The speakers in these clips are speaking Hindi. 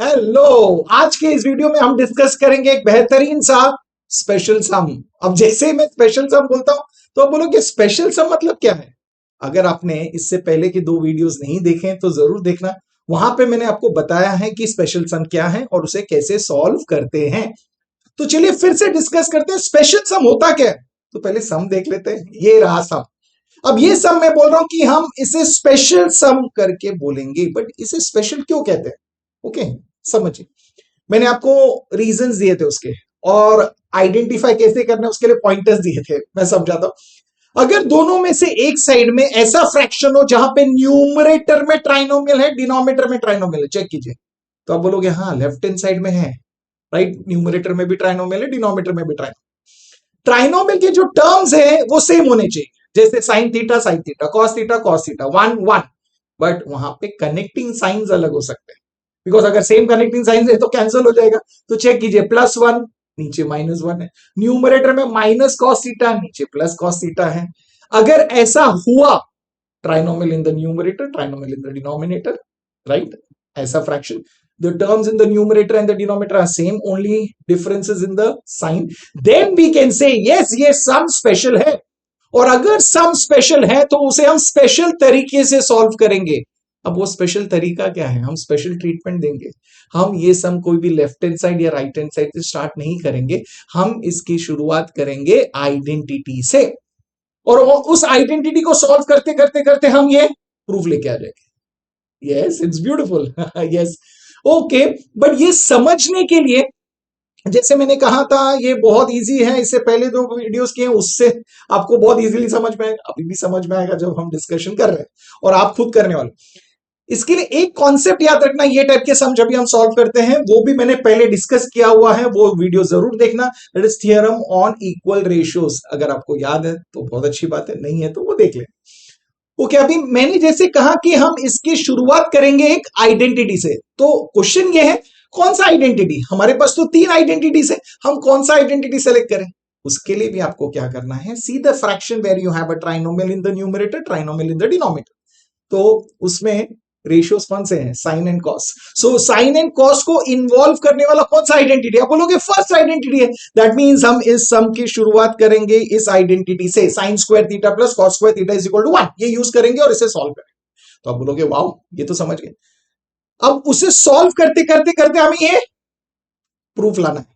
हेलो। आज के इस वीडियो में हम डिस्कस करेंगे एक बेहतरीन सा स्पेशल सम। अब जैसे ही मैं स्पेशल सम बोलता हूं तो आप बोलोगे स्पेशल सम मतलब क्या है। अगर आपने इससे पहले के दो वीडियोस नहीं देखे तो जरूर देखना। वहां पे मैंने आपको बताया है कि स्पेशल सम क्या है और उसे कैसे सॉल्व करते हैं। तो चलिए फिर से डिस्कस करते हैं स्पेशल सम होता क्या है। तो पहले सम देख लेते हैं। ये रहा सम। अब ये सम मैं बोल रहा हूं कि हम इसे स्पेशल सम करके बोलेंगे, बट इसे स्पेशल क्यों कहते हैं। ओके, समझिए। मैंने आपको रीजंस दिए थे उसके, और आइडेंटिफाई कैसे करना है उसके लिए पॉइंटर्स दिए थे। मैं समझाता हूं। अगर दोनों में से एक साइड में ऐसा फ्रैक्शन हो जहां पे न्यूमरेटर में ट्राइनोमियल है, डिनोमिनेटर में ट्राइनोमियल है, चेक कीजिए। तो आप बोलोगे हाँ, लेफ्ट हैंड साइड में है, राइट। न्यूमरेटर में भी ट्राइनोमियल है, डिनोमिनेटर में भी ट्राइनोमियल के जो टर्म्स है वो सेम होने चाहिए। जैसे sign theta cos theta one one. But वहां पे कनेक्टिंग साइंस अलग हो सकते हैं, बिकॉज अगर सेम कनेक्टिंग साइंस है तो कैंसिल हो जाएगा। तो चेक कीजिए, प्लस वन नीचे माइनस वन है। न्यूमरेटर में माइनस कॉस थीटा, नीचे प्लस कॉस थीटा है। अगर ऐसा हुआ, trinomial in the numerator, trinomial in the denominator, right, ऐसा fraction, the terms in the numerator and the denominator are same, only differences in the sign, then we can say yes, ये sum special है। और अगर सम स्पेशल है तो उसे हम स्पेशल तरीके से सॉल्व करेंगे। अब वो स्पेशल तरीका क्या है, हम स्पेशल ट्रीटमेंट देंगे। हम ये सम कोई भी लेफ्ट हैंड साइड या राइट हैंड साइड से स्टार्ट नहीं करेंगे। हम इसकी शुरुआत करेंगे आइडेंटिटी से, और उस आइडेंटिटी को सॉल्व करते करते करते हम ये प्रूफ लेके आ जाएंगे। Yes, it's beautiful. Yes, okay. But ये समझने के लिए, जैसे मैंने कहा था, ये बहुत इजी है। इससे पहले जो वीडियोस किए हैं उससे आपको बहुत इजीली समझ में आएगा। अभी भी समझ में आएगा जब हम डिस्कशन कर रहे हैं और आप खुद करने वाले। इसके लिए एक कॉन्सेप्ट याद रखना, ये टाइप के सम जब भी हम सॉल्व करते हैं, वो भी मैंने पहले डिस्कस किया हुआ है, वो वीडियो जरूर देखना। That is theorem on equal ratios. अगर आपको याद है तो बहुत अच्छी बात है, नहीं है तो वो देख ले। ओके, अभी मैंने जैसे कहा कि हम इसकी शुरुआत करेंगे एक आइडेंटिटी से। तो क्वेश्चन ये है, कौन सा आइडेंटिटी। हमारे पास तो तीन आइडेंटिटीज है, हम कौन सा आइडेंटिटी सेलेक्ट करें। उसके लिए भी आपको क्या करना है, see the fraction where you have a trinomial in the numerator, trinomial in the denominator. तो उसमें रेशियोज कौन से हैं, sine and cos. So sine and cos को इन्वॉल्व करने वाला कौन सा आइडेंटिटी, आप बोलोगे फर्स्ट आइडेंटिटी है। दैट मींस हम इस सम की शुरुआत करेंगे इस आइडेंटिटी से, sine square theta plus cos square theta is equal to one. ये यूज करेंगे और इसे सॉल्व करेंगे। तो आप बोलोगे वाओ, ये तो समझ गए। अब उसे सॉल्व करते करते करते हमें ये प्रूफ लाना है।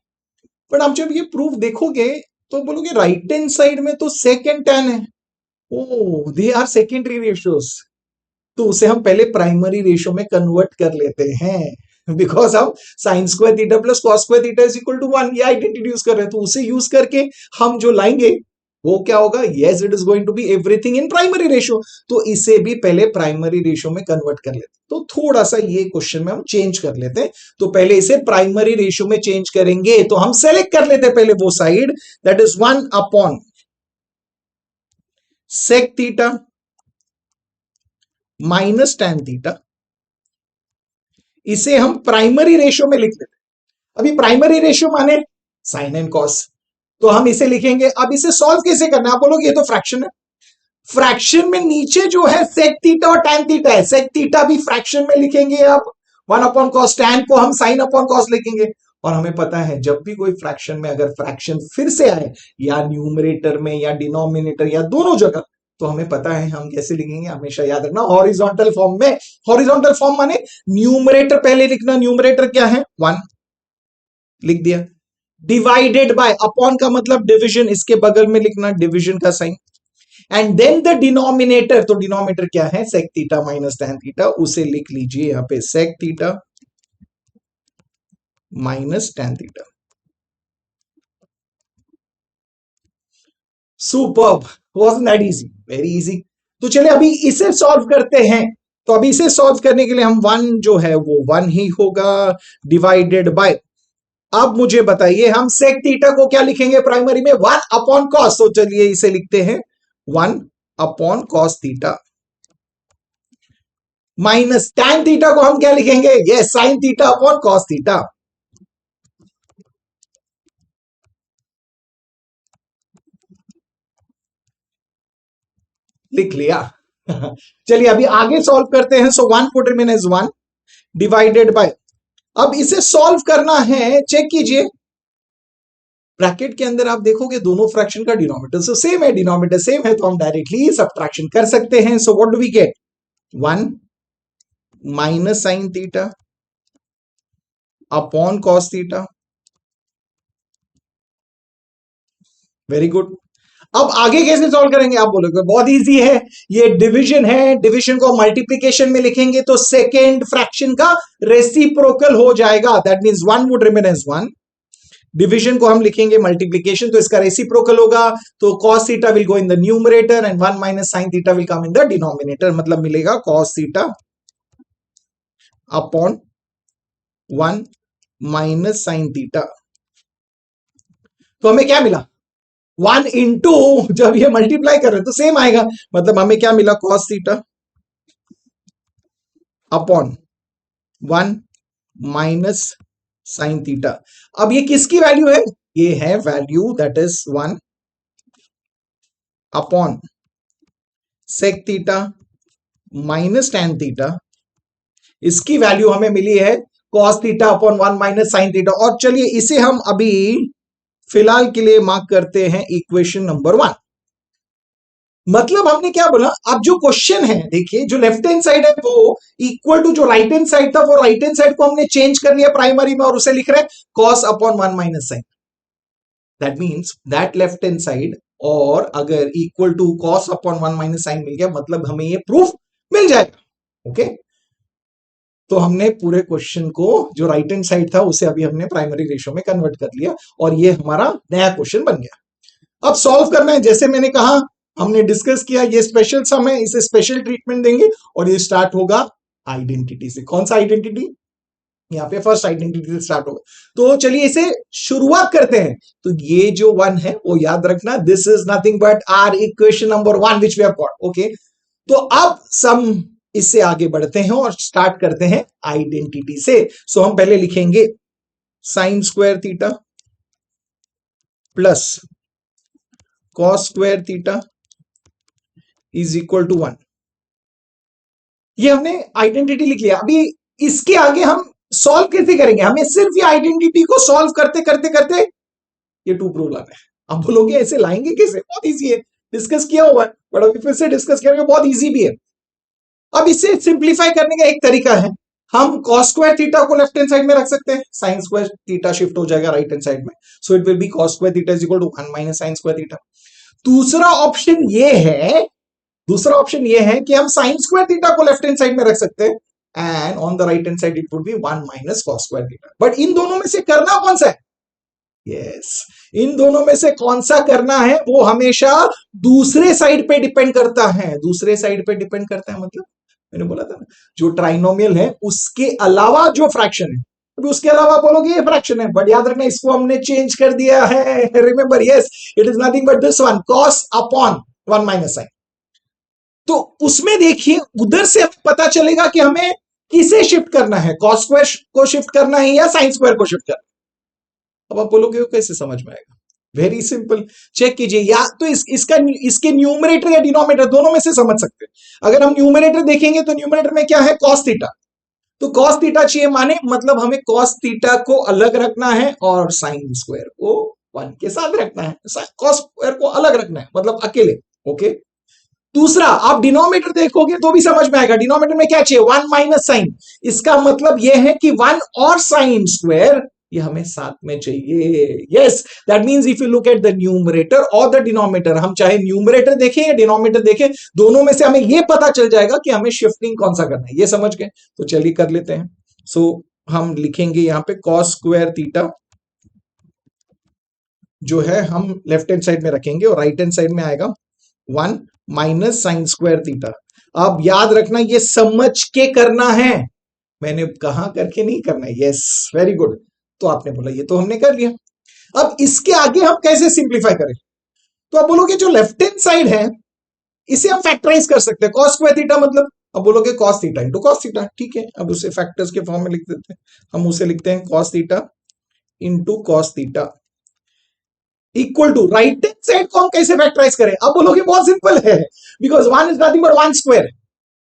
बट आप जब ये प्रूफ देखोगे तो बोलोगे राइट हैंड साइड में तो सेक एंड टैन है। ओ, दे आर सेकेंडरी रेशियोज। तो उसे हम पहले प्राइमरी रेशियो में कन्वर्ट कर लेते हैं, बिकॉज हम sine square theta plus cos square theta is equal to one, ये आइडेंटिटी यूज कर रहे हैं। तो उसे यूज करके हम जो लाएंगे वो क्या होगा, yes it is going to be everything in primary ratio. तो इसे भी पहले प्राइमरी रेशियो में कन्वर्ट कर लेते हैं। तो थोड़ा सा ये क्वेश्चन में हम चेंज कर लेते हैं। तो पहले इसे प्राइमरी रेशियो में चेंज करेंगे, तो हम सेलेक्ट कर लेते हैं पहले वो side, that is one upon sec theta minus tan theta. इसे हम प्राइमरी रेशियो में लिख देते हैं। अभी प्राइमरी रेशियो माने साइन एंड कॉस, तो हम इसे लिखेंगे। अब इसे सॉल्व कैसे करना है, आप बोलोगे ये तो फ्रैक्शन है। फ्रैक्शन में नीचे जो है सेक थीटा और टैन थीटा है, सेक थीटा भी फ्रैक्शन में लिखेंगे। अब वन अपॉन कॉस, टैन को हम साइन अपॉन कॉस लिखेंगे। और हमें पता है जब भी कोई फ्रैक्शन में अगर फ्रैक्शन फिर से आए, या न्यूमरेटर में या डिनोमिनेटर या दोनों जगह, तो हमें पता है हम कैसे लिखेंगे। हमेशा याद रखना, हॉरिजॉन्टल फॉर्म में। हॉरिजॉन्टल फॉर्म माने न्यूमरेटर पहले लिखना, न्यूमरेटर क्या है, वन, लिख दिया। डिवाइडेड बाय, अपॉन का मतलब डिवीजन, इसके बगल में लिखना डिवीजन का sine. And then the denominator, तो डिनोमिनेटर क्या है, sec theta minus tan theta, उसे लिख लीजिए यहां पे sec theta minus tan theta. Superb, wasn't that easy, very easy. तो चलिए अभी इसे सॉल्व करते हैं। तो अभी इसे सॉल्व करने के लिए हम वन जो है वो वन ही होगा, डिवाइडेड बाय। अब मुझे बताइए हम सेक थीटा को क्या लिखेंगे प्राइमरी में, वन अपॉन कॉस। तो चलिए इसे लिखते हैं one upon cos theta, minus tan theta को हम क्या लिखेंगे, ये sine theta upon cos theta. लिख लिया। चलिए अभी आगे सॉल्व करते हैं। So one put remain as one, divided by अब इसे सॉल्व करना है, चेक कीजिए ब्रैकेट के अंदर आप देखोगे दोनों फ्रैक्शन का डिनोमिनेटर सो सेम है, डिनोमिनेटर सेम है, तो हम डायरेक्टली सब्ट्रैक्शन कर सकते हैं। So what do we get, 1 minus sine theta upon cos theta. Very good. अब आगे कैसे सॉल्व करेंगे आप बोलोगे, बहुत इजी है, ये डिवीजन है, डिवीजन को मल्टीप्लिकेशन में लिखेंगे तो सेकेंड फ्रैक्शन का रेसिप्रोकल हो जाएगा, that means 1 would remain as 1। Division को हम लिखेंगे मल्टीप्लिकेशन तो इसका रेसिप्रोकल होगा, तो cos theta will go in the numerator and 1 minus sine theta will come in the denominator, मतलब मिलेगा cos theta upon 1 minus sine theta. तो हमें क्या मिला, 1 इंटू, जब ये मल्टीप्लाई कर रहे हैं तो सेम आएगा, मतलब हमें क्या मिला, cos theta upon 1 minus sine theta. अब ये किसकी वैल्यू है, ये है value that is 1 upon sec theta minus tan theta, इसकी वैल्यू हमें मिली है cos theta upon 1 minus sine theta. और चलिए इसे हम अभी फिलहाल के लिए मार्क करते हैं इक्वेशन नंबर 1। मतलब हमने क्या बोला, अब जो क्वेश्चन है देखिए, जो लेफ्ट हैंड साइड है वो इक्वल टू जो राइट हैंड साइड था, वो राइट हैंड साइड को हमने चेंज कर लिया प्राइमरी में और उसे लिख रहे हैं cos upon 1 minus sine. That means that left hand side, और अगर equal to cos upon 1 minus sine मिल गया, मतलब हमें ये प्रूफ मिल जाएगा। ओके, तो हमने पूरे क्वेश्चन को जो राइट हैंड साइड था उसे अभी हमने प्राइमरी रेशियो में कन्वर्ट कर लिया और ये हमारा नया क्वेश्चन बन गया। अब सॉल्व करना है, जैसे मैंने कहा, हमने डिस्कस किया, ये स्पेशल सम है, इसे स्पेशल ट्रीटमेंट देंगे और ये स्टार्ट होगा आइडेंटिटी से। कौन सा आइडेंटिटी, यहाँ पे फर्स्ट आइडेंटिटी से स्टार्ट होगा। तो चलिए इसे शुरुआत करते हैं। तो ये जो 1 है वो याद रखना, this is nothing but our equation number 1 which we have got. Okay, तो अब सम इससे आगे बढ़ते हैं और स्टार्ट करते हैं आइडेंटिटी से। सो हम पहले लिखेंगे sine square theta plus cos square theta is equal to 1। ये हमने आइडेंटिटी लिख लिया। अभी इसके आगे हम सॉल्व कैसे करेंगे, हमें सिर्फ ये आइडेंटिटी को सॉल्व करते करते करते ये 2 प्रूव लाना है। अब बोलोगे ऐसे लाएंगे कैसे, बहुत इजी है, डिस्कस किया हुआ है, बट अभी फिर से डिस्कस करेंगे, बहुत इजी भी है। अब इसे सिंप्लीफाई करने का एक तरीका है, हम cos स्क्वायर थीटा को लेफ्ट हैंड साइड में रख सकते हैं, साइन स्क्वायर थीटा शिफ्ट हो जाएगा राइट हैंड साइड में, so it will be cos square theta is equal to 1 minus sine square theta. दूसरा ऑप्शन ये है कि हम साइन स्क्वायर थीटा को लेफ्ट हैंड साइड में रख सकते हैं and on the right hand side it would be 1 minus cos square theta. But इन दोनों में से करना कौन सा है, इन दोनों में से कौन सा करना है वो हमेशा दूसरे साइड पे डिपेंड करता है। दूसरे साइड पे डिपेंड करता है मतलब मैंने बोला था ना, जो ट्राइनोमियल है उसके अलावा जो फ्रैक्शन है, अभी उसके अलावा बोलोगे ये फ्रैक्शन है, बट याद रखना इसको हमने चेंज कर दिया है। Remember, yes, it is nothing but this one, cos upon 1 minus sine. तो उसमें देखिए उधर से हमें पता चलेगा कि हमें किसे शिफ्ट करना है, cos स्क्वायर को शिफ्ट करना है या साइन स्क्वायर को शिफ्ट करना है। अब आप बोलोगे कैसे समझ में आएगा, वेरी सिंपल, चेक कीजिए, या तो इसके न्यूमरेटर या डिनोमिनेटर दोनों में से समझ सकते हैं। अगर हम न्यूमरेटर देखेंगे तो न्यूमरेटर में क्या है, cos थीटा, तो cos थीटा चाहिए, माने मतलब हमें cos थीटा को अलग रखना है और साइन स्क्वायर को 1 के साथ रखना है, cos स्क्वायर को अलग रखना है मतलब अकेले। ओके, दूसरा आप डिनोमिनेटर देखोगे तो भी समझ में आएगा, डिनोमिनेटर में क्या चाहिए, 1 माइनस साइन, इसका मतलब यह है कि 1 और साइन स्क्वायर ये हमें साथ में चाहिए। Yes, that means if you look at the numerator और द डिनोमिनेटर, हम चाहे न्यूमरेटर देखें या डिनोमिनेटर देखें, दोनों में से हमें यह पता चल जाएगा कि हमें शिफ्टिंग कौन सा करना है। ये समझ गए, तो चलिए कर लेते हैं। सो हम लिखेंगे यहां पे cos स्क्वायर थीटा जो है हम लेफ्ट हैंड साइड में रखेंगे और राइट हैंड साइड में आएगा 1 माइनस साइन स्क्वायर थीटा। अब याद रखना ये समझ के करना है, मैंने कहा करके नहीं करना है। यस, वेरी गुड, तो आपने बोला ये तो हमने कर लिया। अब इसके आगे हम कैसे सिंप्लीफाई करें, तो आप बोलोगे जो लेफ्ट हैंड साइड है इसे हम फैक्टराइज कर सकते हैं, cos स्क्वायर थीटा मतलब, अब बोलोगे cos theta into cos theta, ठीक है, अब उसे फैक्टर्स के फॉर्म में लिख देते हैं, हम उसे लिखते हैं cos theta into cos theta equal to right hand side को हम कैसे फैक्टराइज करें। अब बोलोगे बहुत सिंपल है, because 1 is nothing but 1 square,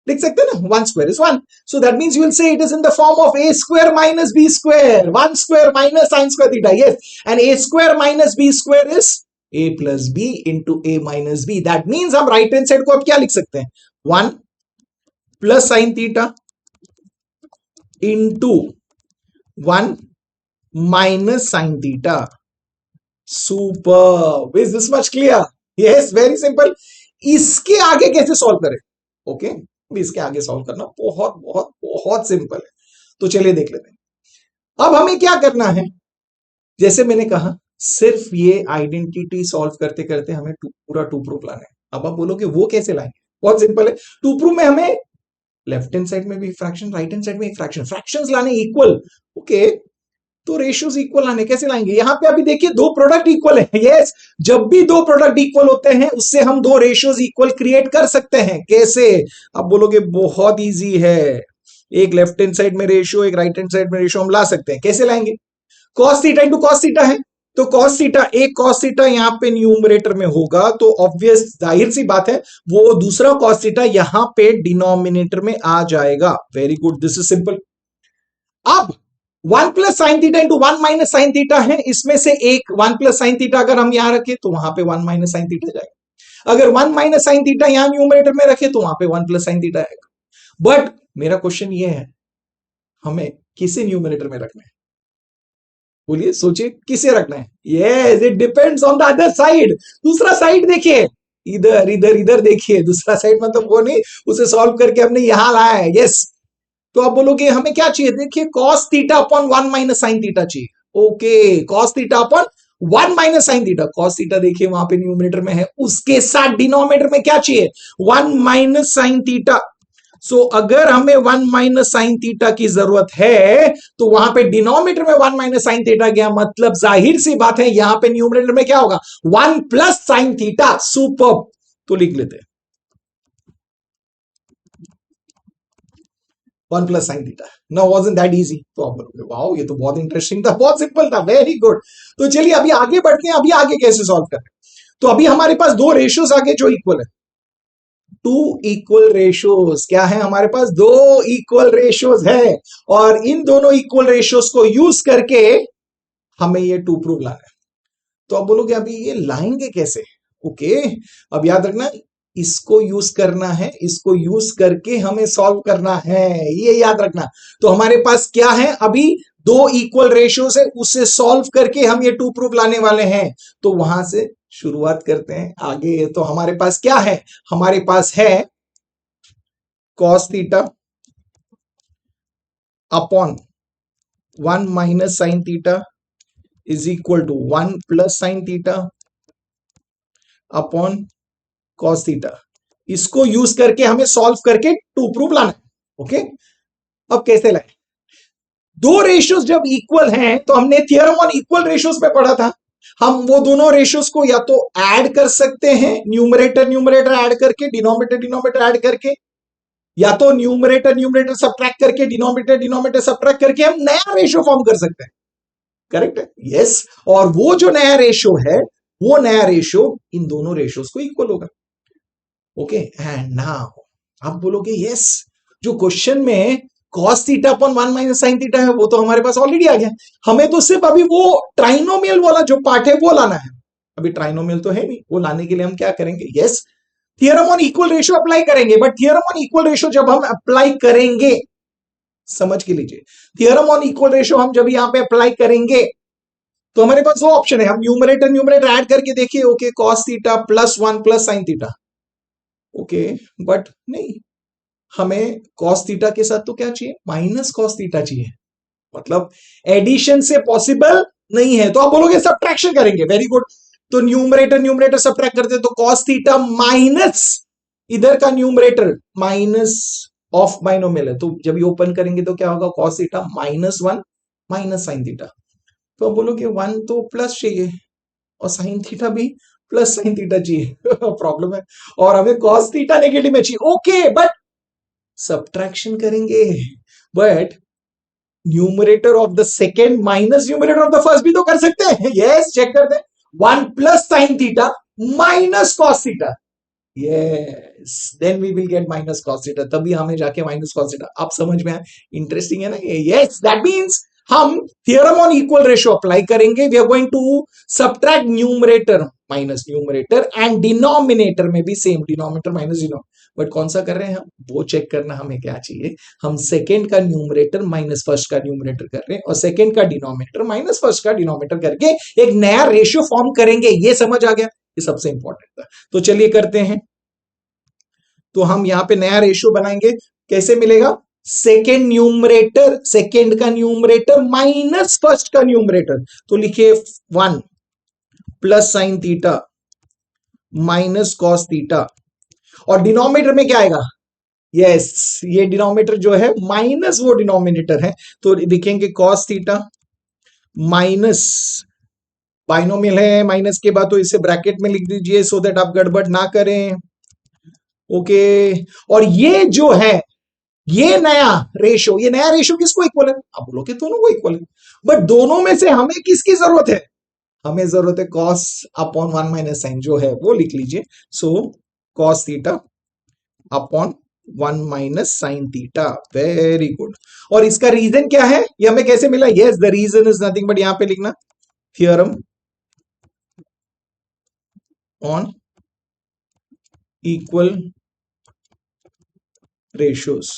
लिख सकते हैं ना, 1 square is 1, so that means you will say it is in the form of a square minus b square, 1 square minus sin square theta, yes, and a square minus b square is a plus b into a minus b। That means हम राइट हैंड साइड को अब क्या लिख सकते हैं, 1 plus sine theta into 1 minus sine theta. Super, is this much clear? Yes, very simple. इसके आगे कैसे सॉल्व करें? ओके, इसके आगे सॉल्व करना बहुत बहुत बहुत सिंपल है, तो चलिए देख लेते हैं। अब हमें क्या करना है, जैसे मैंने कहा सिर्फ ये आइडेंटिटी सॉल्व करते करते हमें पूरा टू प्रूफ लाना है। अब आप बोलोगे वो कैसे लाएंगे? बहुत सिंपल है, टू प्रूफ में हमें लेफ्ट हैंड साइड में भी फ्रैक्शन, राइट हैंड साइड में एक फ्रैक्शन, फ्रैक्शंस लाने इक्वल। ओके, तो रेशियोज इक्वल लाने कैसे लाएंगे? यहां पे अभी देखिए दो प्रोडक्ट इक्वल है, यस, जब भी दो प्रोडक्ट इक्वल होते हैं उससे हम दो रेशियोज इक्वल क्रिएट कर सकते हैं। कैसे? आप बोलोगे बहुत इजी है, एक लेफ्ट हैंड साइड में रेशियो, एक राइट हैंड साइड में रेशियो हम ला सकते हैं। कैसे लाएंगे? Cos theta into cos theta है, तो कॉस थीटा, एक कॉस थीटा यहां पे न्यूमरेटर में होगा, तो ऑब्वियस जाहिर सी बात है वो दूसरा कॉस थीटा यहां पे डिनोमिनेटर में आ जाएगा। Very good, this is simple. अब 1 plus sine theta into 1 minus sine theta है, इसमें से एक 1 प्लस साइन थीटा अगर हम यहां रखें तो वहां पे 1 माइनस साइन थीटा जाएगा, अगर 1 माइनस साइन थीटा यहां न्यूमरेटर में रखे तो वहां पे 1 प्लस साइन थीटा आएगा। बट मेरा क्वेश्चन ये है, हमें किसे न्यूमरेटर में रखना है? बोलिए, सोचिए, किसे रखना है? Yes, it depends on the other side. दूसरा साइड देखिए, इधर इधर इधर देखिए, दूसरा साइड मतलब वो नहीं, उसे सॉल्व करके हमने यहां लाया है। यस, तो आप बोलोगे हमें क्या चाहिए? देखिए cos theta upon 1 minus sine theta चाहिए। Okay, cos theta upon 1 minus sine theta, cos theta देखिए वहां पे न्यूमरेटर में है, उसके साथ डिनोमिनेटर में क्या चाहिए? 1 माइनस साइन थीटा। सो अगर हमें 1 माइनस साइन थीटा की जरूरत है तो वहां पे डिनोमिनेटर में 1 माइनस साइन थीटा गया, मतलब जाहिर सी बात है यहां पे न्यूमरेटर में क्या होगा? 1 प्लस साइन थीटा। सुपर, तो लिख लेते हैं 1 plus sine theta. Now wasn't that easy? तो आप बोलोगे वाओ, ये तो बहुत इंटरेस्टिंग था, बहुत सिंपल था, वेरी गुड। तो चलिए अभी आगे बढ़ते हैं, अभी आगे कैसे सॉल्व करें? तो अभी हमारे पास दो रेशियोज आगे जो इक्वल है, टू इक्वल रेशियोज। क्या है हमारे पास? दो इक्वल रेशियोज है, और इन दोनों इक्वल रेशियोज को यूज करके हमें ये टू प्रूव लाना है। तो आप बोलोगे अभी ये लाएंगे कैसे? ओके, अब याद रखना, इसको यूज करना है, इसको यूज करके हमें सॉल्व करना है, ये याद रखना। तो हमारे पास क्या है, अभी दो इक्वल रेशियोज है, उससे सॉल्व करके हम ये टू प्रूफ लाने वाले हैं। तो वहां से शुरुआत करते हैं आगे। तो हमारे पास क्या है? हमारे पास है cos theta upon 1 minus sine theta is equal to 1 plus sine theta upon cos theta. इसको यूज करके हमें सॉल्व करके टू प्रूफ लाना है। ओके, अब कैसे लाए? दो रेशियोज जब इक्वल हैं तो हमने थियरम ऑन इक्वल रेशियोज में पढ़ा था, हम वो दोनों रेशियोज को या तो ऐड कर सकते हैं, न्यूमरेटर न्यूमरेटर ऐड करके, डिनोमिनेटर डिनोमिनेटर ऐड करके, या तो न्यूमरेटर न्यूमरेटर सब्ट्रैक्ट करके, डिनोमिनेटर डिनोमिनेटर सब्ट्रैक्ट करके हम नया रेशियो फॉर्म कर सकते हैं। करेक्ट है? यस, और वो जो नया रेशियो है, वो नया रेशियो इन दोनों रेशियोज को इक्वल होगा। ओके, एंड नाउ आप बोलोगे यस, जो क्वेश्चन में cos theta upon 1 minus sine theta है वो तो हमारे पास ऑलरेडी आ गया, हमें तो सिर्फ अभी वो ट्राइनोमियल वाला जो पार्ट है वो लाना है। अभी ट्राइनोमियल तो है नहीं, वो लाने के लिए हम क्या करेंगे? Yes, theorem on equal ratio apply करेंगे। But theorem on equal ratio जब हम अप्लाई करेंगे, समझ के लीजिए, थियरम ऑन इक्वल रेशियो हम जब यहां पे अप्लाई करेंगे तो हमारे पास दो ऑप्शन है, हम न्यूमरेटर न्यूमरेटर ऐड करके देखिए। Okay, cos theta plus 1 plus sine theta. Okay, but नहीं, हमें cos थीटा के साथ तो क्या चाहिए? माइनस cos थीटा चाहिए, मतलब एडिशन से पॉसिबल नहीं है। तो आप बोलोगे सब्ट्रैक्शन करेंगे, वेरी गुड। तो न्यूमरेटर न्यूमरेटर सब्ट्रैक्ट करते तो cos थीटा माइनस इधर का न्यूमरेटर माइनस ऑफ बाइनोमियल है, तो जब ये ओपन करेंगे तो क्या होगा? cos theta minus 1 minus sine theta. तो आप बोलोगे 1 तो प्लस चाहिए और साइन थीटा भी प्लस साइन थीटा चाहिए प्रॉब्लम है, और हमें cos थीटा नेगेटिव में चाहिए। ओके, बट सब्ट्रैक्शन करेंगे, but numerator of the second minus numerator of the first भी तो कर सकते हैं। यस, चेक करते हैं, 1 plus sine theta minus cos theta. Yes, then we will get minus cos theta, तभी हमें जाके माइनस cos थीटा। आप समझ में आए? इंटरेस्टिंग है ना ये? यस, दैट मीन्स हम theorem on equal ratio apply करेंगे। We are going to subtract numerator minus numerator and denominator में भी same, denominator minus denominator. But कौन सा कर रहे हैं हम, वो चेक करना हमें क्या चाहिए। हम सेकेंड का न्यूमरेटर माइनस फर्स्ट का न्यूमरेटर कर रहे हैं और सेकेंड का डिनोमिनेटर माइनस फर्स्ट का डिनोमिनेटर करके एक नया रेशियो फॉर्म करेंगे। ये समझ आ गया? ये सबसे इंपॉर्टेंट था। तो चलिए करते हैं। तो हम यहां पे नया रेशियो बनाएंगे। कैसे मिलेगा? सेकेंड न्यूमरेटर, सेकेंड का न्यूमरेटर माइनस फर्स्ट का न्यूमरेटर। तो लिखिए 1 plus sine theta minus cos theta, और डिनोमिनेटर में क्या आएगा? यस, ये डिनोमिनेटर जो है माइनस वो डिनोमिनेटर है, तो लिखेंगे कॉस थीटा माइनस, बाइनोमियल है माइनस के बाद, तो इसे ब्रैकेट में लिख दीजिए सो दैट आप गड़बड़ ना करें। ओके, और ये जो है ये नया रेशियो, ये नया रेशियो किसको इक्वल है? आप बोलोगे दोनों को इक्वल है, बट दोनों में से हमें किसकी जरूरत है? हमें जरूरत है कॉस अपॉन 1 माइनस साइन, जो है वो लिख लीजिए। So cos theta upon 1 minus sine theta. Very good. और इसका रीजन क्या है, ये हमें कैसे मिला? Yes, the reason is nothing but यहां पे लिखना theorem on equal ratios.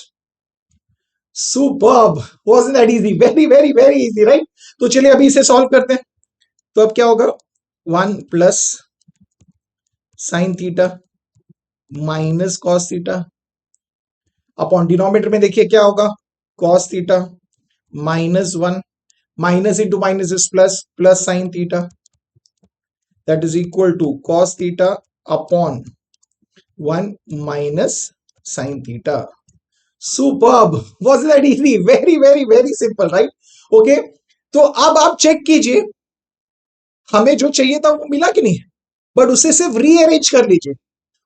Superb, wasn't that easy? Very very very easy, right? तो चलिए अभी इसे सॉल्व करते हैं। तो अब क्या होगा? 1 plus sine theta minus cos theta upon denominator में देखिए क्या होगा? Cos theta minus 1, minus into minus is plus, plus sine theta that is equal to cos theta upon 1 minus sine theta. Superb, was that easy? Very very very simple, right? Okay, तो अब आप चेक कीजिए हमें जो चाहिए था वो मिला कि नहीं, बट उसे सिर्फ रीअरेंज कर लीजिए।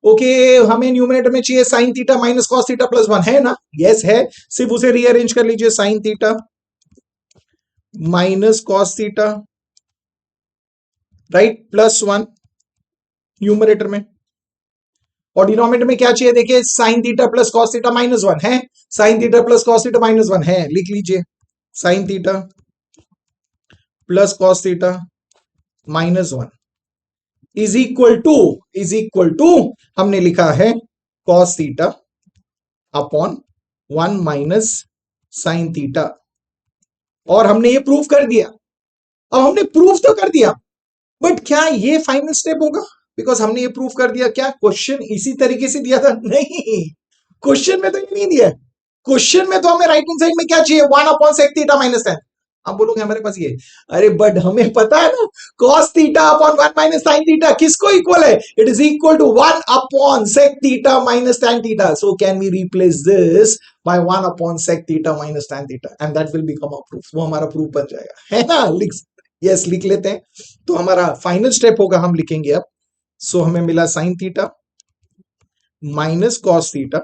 ओके, हमें न्यूमरेटर में चाहिए sign theta minus cos theta plus 1, है ना? यस है। सिर्फ उसे रीअरेंज कर लीजिए, sine theta minus cos theta, right, plus 1 numerator में। और डिनोमिनेटर में क्या चाहिए? देखिए sine theta plus cos theta minus 1 है, sine theta plus cos theta minus 1 है, लिख लीजिए sine theta plus cos theta minus 1 is equal to हमने लिखा है cos theta upon 1 minus sine theta. और हमने ये प्रूफ कर दिया। अब हमने प्रूफ तो कर दिया, बट क्या ये फाइनल स्टेप होगा? बिकॉज हमने ये प्रूफ कर दिया। क्या क्वेश्चन इसी तरीके से दिया था? नहीं, क्वेश्चन में तो ये नहीं दिया। क्वेश्चन में तो हमें राइट हैंड साइड में क्या चाहिए? 1 अपॉन सेक थीटा माइनस 10। आप बोलोगे हमारे पास ये, अरे बट हमें पता है ना cos theta upon 1 minus sine theta किसको इक्वल है? It is equal to 1 upon sec theta minus tan theta. So can we replace this by 1 upon sec theta minus tan theta and that will become a proof. वो हमारा प्रूफ बन जाएगा, है ना? यस, लिख लेते हैं। तो हमारा फाइनल स्टेप होगा, हम लिखेंगे अब। सो हमें मिला sine theta minus cos theta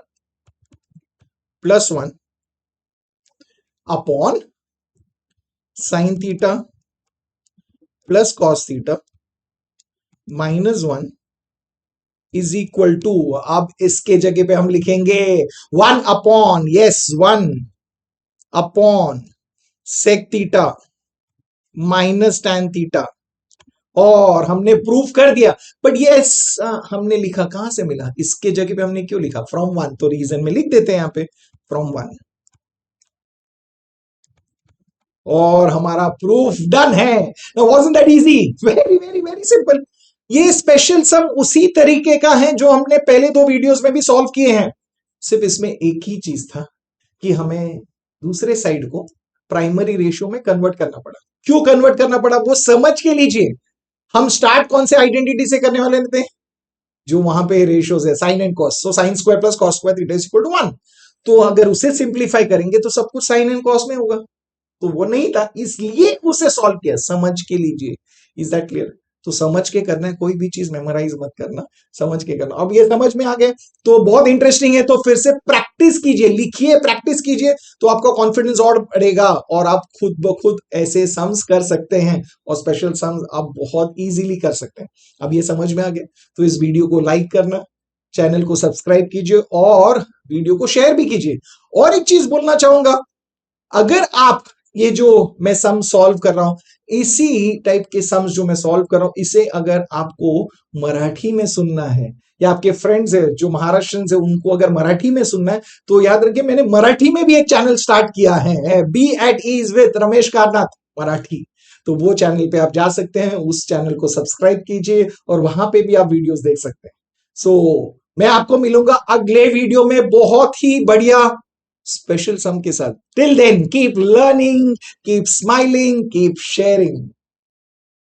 plus 1 upon sine theta plus cos theta minus 1 is equal to, अब इसके जगह पे हम लिखेंगे 1 upon, yes, 1 upon sec theta minus tan theta. और हमने प्रूफ कर दिया, बट ये हमने लिखा कहां से मिला? इसके जगह पे हमने क्यों लिखा फ्रॉम 1? तो रीजन में लिख देते हैं यहां पे फ्रॉम 1, और हमारा प्रूफ डन है। Wasn't that easy? Very very very simple. ये स्पेशल सम उसी तरीके का है जो हमने पहले 2 वीडियोस में भी सॉल्व किए हैं। सिर्फ इसमें एक ही चीज था कि हमें दूसरे साइड को प्राइमरी रेशियो में कन्वर्ट करना पड़ा। क्यों कन्वर्ट करना पड़ा वो समझ के लीजिए। हम स्टार्ट कौन से आइडेंटिटी से करने वाले थे? जो वहां पे रेशियोज है sine and cos. So sine square plus cos square theta is equal to 1। तो अगर उसे सिंप्लीफाई करेंगे तो सब कुछ साइन एंड कॉस में होगा, तो वो नहीं था, इसलिए उसे सॉल्व किया। समझ के लीजिए। Is that clear? तो समझ के करना है, कोई भी चीज मेमोराइज मत करना, समझ के करना। अब ये समझ में आ गए तो बहुत इंटरेस्टिंग है। तो फिर से प्रैक्टिस कीजिए, लिखिए, प्रैक्टिस कीजिए, तो आपका कॉन्फिडेंस और बढ़ेगा और आप खुद ब खुद ऐसे सम्स कर सकते हैं और स्पेशल सम्स आप बहुत इजीली कर सकते हैं। अब ये समझ में आ गया तो इस वीडियो को लाइक करना, चैनल को सब्सक्राइब कीजिए और वीडियो को शेयर भी कीजिए। और एक चीज बोलना चाहूंगा, अगर आप ये जो मैं सम सॉल्व कर रहा हूं, इसी टाइप के सम्स जो मैं सॉल्व कर रहा हूं, इसे अगर आपको मराठी में सुनना है या आपके फ्रेंड्स है जो महाराष्ट्रन है उनको अगर मराठी में सुनना है, तो याद रखिए मैंने मराठी में भी एक चैनल स्टार्ट किया है, be at ease with Ramesh Karnath Marathi. तो वो चैनल पे आप जा सकते हैं, उस चैनल को सब्सक्राइब कीजिए और वहां पे भी आप वीडियोस देख सकते हैं। सो मैं आपको मिलूंगा अगले वीडियो में बहुत ही बढ़िया स्पेशल सम के साथ। Till then keep learning, keep smiling, keep sharing.